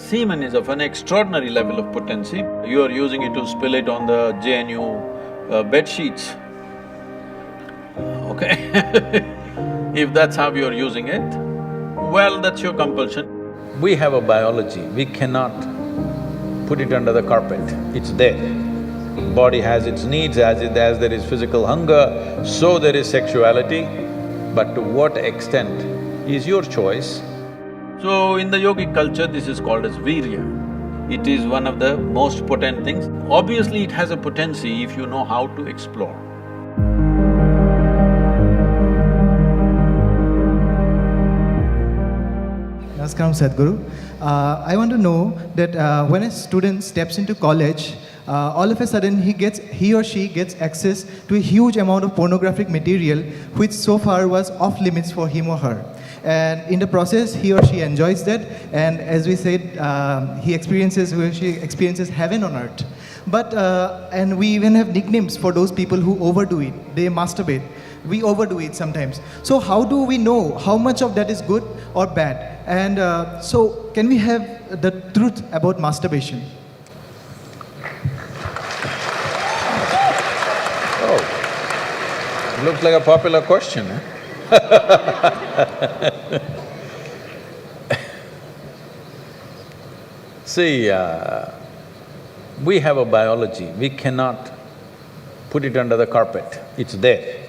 semen is of an extraordinary level of potency. You are using it to spill it on the JNU bed sheets, okay? If that's how you're using it, well, that's your compulsion. We have a biology, we cannot put it under the carpet, it's there. Body has its needs, as there is physical hunger, so there is sexuality, but to what extent is your choice. So in the yogic culture, this is called as virya. It is one of the most potent things. Obviously, it has a potency if you know how to explore. Namaskaram, Sadhguru. I want to know that when a student steps into college, all of a sudden he or she gets access to a huge amount of pornographic material which so far was off limits for him or her. And in the process, he or she enjoys that, and as we said, he or she experiences heaven on earth. But, and we even have nicknames for those people who overdo it. They masturbate. We overdo it sometimes. So how do we know how much of that is good or bad? And so can we have the truth about masturbation? Oh, looks like a popular question, eh? See, we have a biology, we cannot put it under the carpet, it's there.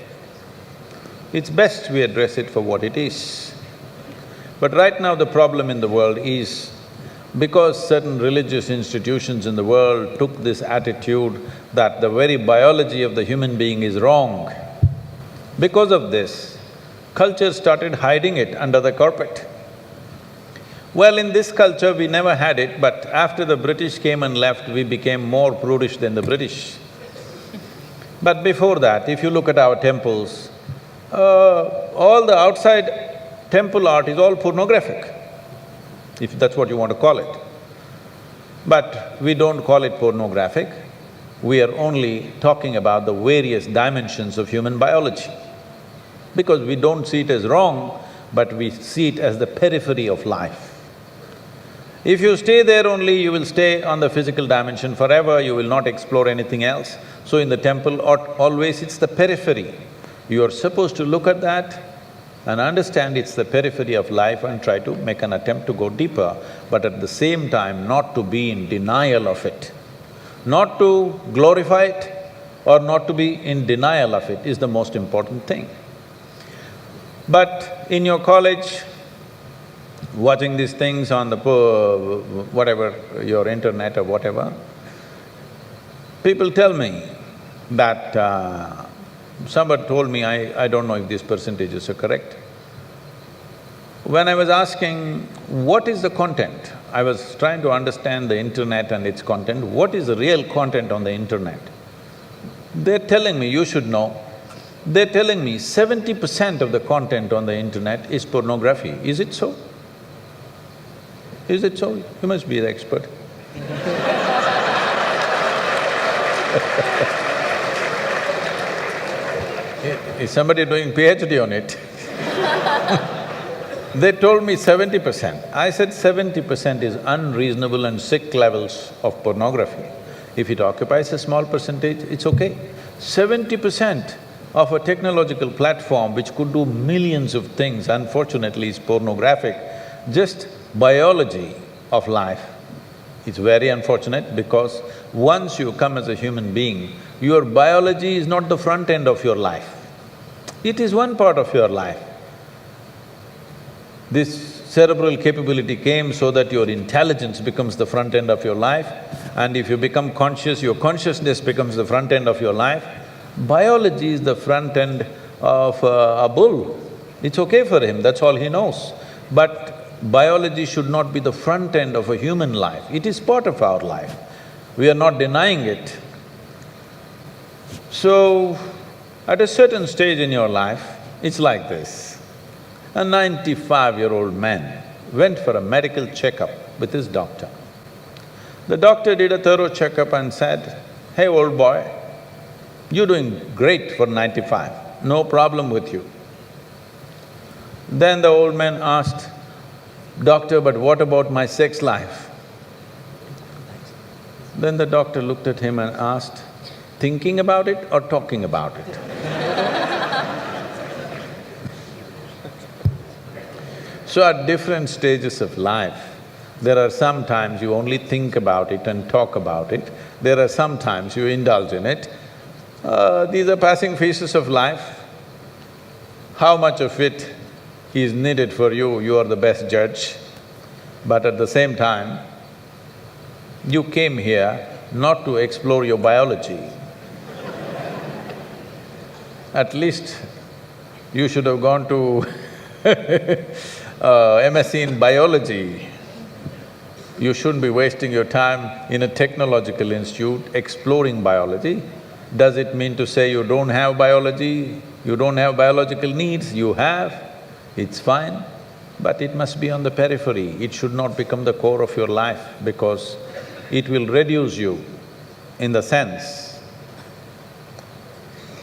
It's best we address it for what it is. But right now the problem in the world is, because certain religious institutions in the world took this attitude that the very biology of the human being is wrong, because of this, culture started hiding it under the carpet. Well, in this culture we never had it, but after the British came and left, we became more prudish than the British. But before that, if you look at our temples, all the outside temple art is all pornographic, if that's what you want to call it. But we don't call it pornographic, we are only talking about the various dimensions of human biology. Because we don't see it as wrong, but we see it as the periphery of life. If you stay there only, you will stay on the physical dimension forever, you will not explore anything else. So in the temple, always it's the periphery. You are supposed to look at that and understand it's the periphery of life and try to make an attempt to go deeper, but at the same time not to be in denial of it. Not to glorify it or not to be in denial of it is the most important thing. But in your college, watching these things on the whatever, your internet or whatever, people tell me that… somebody told me, I don't know if these percentages are correct. When I was asking, what is the content? I was trying to understand the internet and its content, what is the real content on the internet? They're telling me, you should know, they're telling me 70% of the content on the internet is pornography. Is it so? Is it so? You must be the expert. Is somebody doing PhD on it? They told me 70%. I said 70% is unreasonable and sick levels of pornography. If it occupies a small percentage, it's okay. 70% of a technological platform which could do millions of things, unfortunately is pornographic. Just biology of life. It's very unfortunate because once you come as a human being, your biology is not the front end of your life. It is one part of your life. This cerebral capability came so that your intelligence becomes the front end of your life, and if you become conscious, your consciousness becomes the front end of your life. Biology is the front end of a bull. It's okay for him, that's all he knows. But biology should not be the front end of a human life, it is part of our life. We are not denying it. So, at a certain stage in your life, it's like this. A 95-year-old man went for a medical checkup with his doctor. The doctor did a thorough checkup and said, "Hey, old boy, you're doing great for 95, no problem with you." Then the old man asked, "Doctor, but what about my sex life?" Then the doctor looked at him and asked, thinking about it or talking about it? So at different stages of life, there are some times you only think about it and talk about it, there are some times you indulge in it. These are passing phases of life. How much of it is needed for you, you are the best judge. But at the same time, you came here not to explore your biology. At least you should have gone to MSc in biology. You shouldn't be wasting your time in a technological institute exploring biology. Does it mean to say you don't have biology, you don't have biological needs? You have, it's fine, but it must be on the periphery. It should not become the core of your life because it will reduce you in the sense.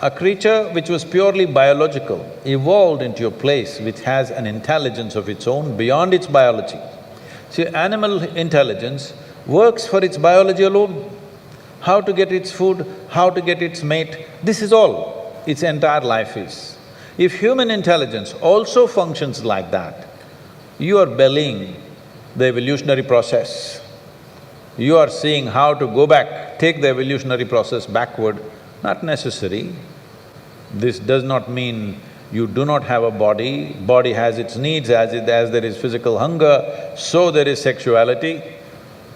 A creature which was purely biological evolved into a place which has an intelligence of its own beyond its biology. See, animal intelligence works for its biology alone. How to get its food, how to get its mate, this is all its entire life is. If human intelligence also functions like that, you are bellying the evolutionary process. You are seeing how to go back, take the evolutionary process backward, not necessary. This does not mean you do not have a body has its needs, as there is physical hunger, so there is sexuality.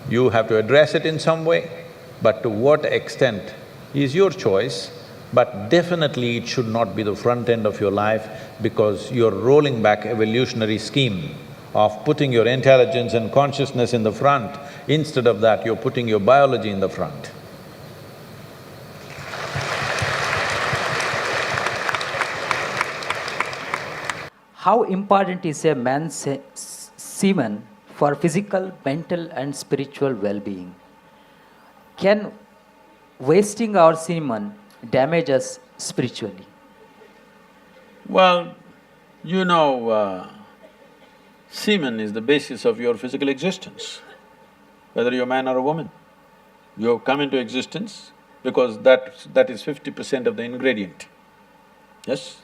You have to address it in some way. But to what extent is your choice, but definitely it should not be the front end of your life because you're rolling back evolutionary scheme of putting your intelligence and consciousness in the front. Instead of that, you're putting your biology in the front. How important is a man's semen for physical, mental and spiritual well-being? Can wasting our semen damage us spiritually? Well, you know, semen is the basis of your physical existence, whether you're a man or a woman. You have come into existence because that is 50% of the ingredient, yes?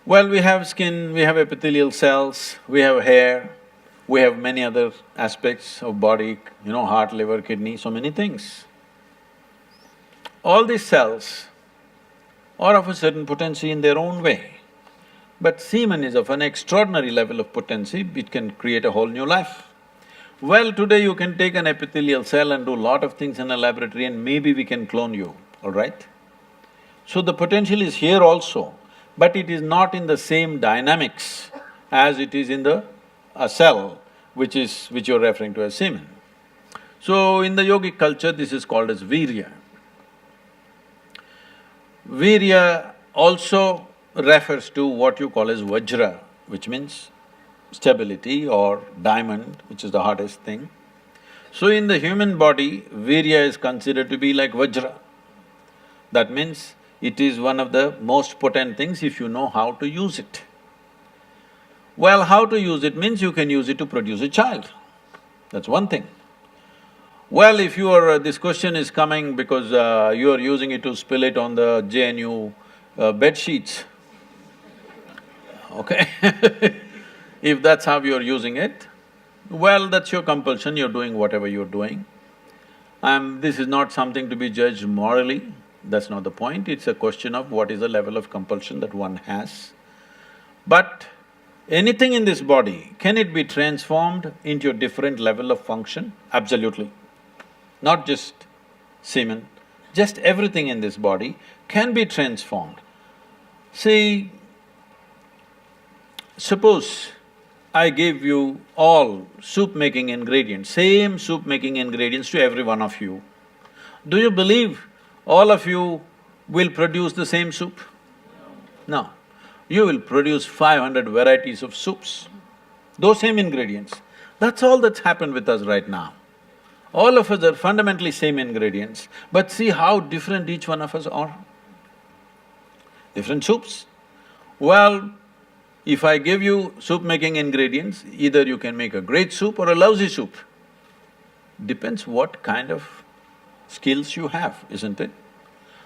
Well, we have skin, we have epithelial cells, we have hair, we have many other aspects of body, you know, heart, liver, kidney, so many things. All these cells are of a certain potency in their own way. But semen is of an extraordinary level of potency, it can create a whole new life. Well, today you can take an epithelial cell and do a lot of things in a laboratory and maybe we can clone you, all right? So the potential is here also, but it is not in the same dynamics as it is in a cell, which you're referring to as semen. So in the yogic culture, this is called as virya. Virya also refers to what you call as vajra, which means stability, or diamond, which is the hardest thing. So in the human body, virya is considered to be like vajra. That means it is one of the most potent things if you know how to use it. Well, how to use it means you can use it to produce a child, that's one thing. Well, if you are… this question is coming because you are using it to spill it on the JNU bed sheets, okay? If that's how you're using it, well, that's your compulsion, you're doing whatever you're doing. This is not something to be judged morally, that's not the point, it's a question of what is the level of compulsion that one has. But anything in this body, can it be transformed into a different level of function? Absolutely. Not just semen, just everything in this body can be transformed. See, suppose I gave you all soup-making ingredients, same soup-making ingredients to every one of you. Do you believe all of you will produce the same soup? No. You will produce 500 varieties of soups, those same ingredients. That's all that's happened with us right now. All of us are fundamentally same ingredients, but see how different each one of us are. Different soups. Well, if I give you soup-making ingredients, either you can make a great soup or a lousy soup. Depends what kind of skills you have, isn't it?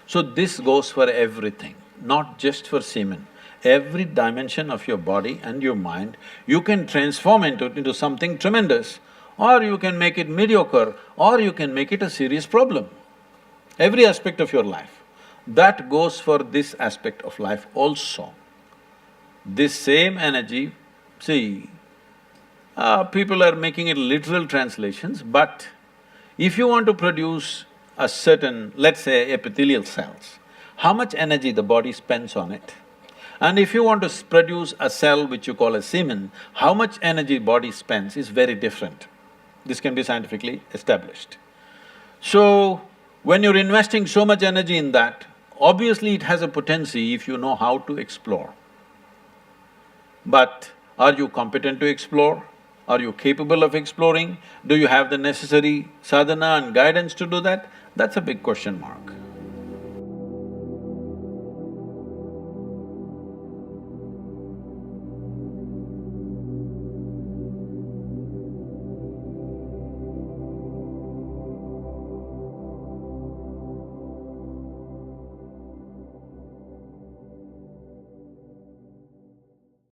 So this goes for everything, not just for semen. Every dimension of your body and your mind, you can transform into something tremendous, or you can make it mediocre, or you can make it a serious problem. Every aspect of your life. That goes for this aspect of life also. This same energy, see, people are making it literal translations, but if you want to produce a certain, let's say, epithelial cells, how much energy the body spends on it? And if you want to produce a cell which you call a semen, how much energy body spends is very different. This can be scientifically established. So, when you're investing so much energy in that, obviously it has a potency if you know how to explore. But are you competent to explore? Are you capable of exploring? Do you have the necessary sadhana and guidance to do that? That's a big question mark.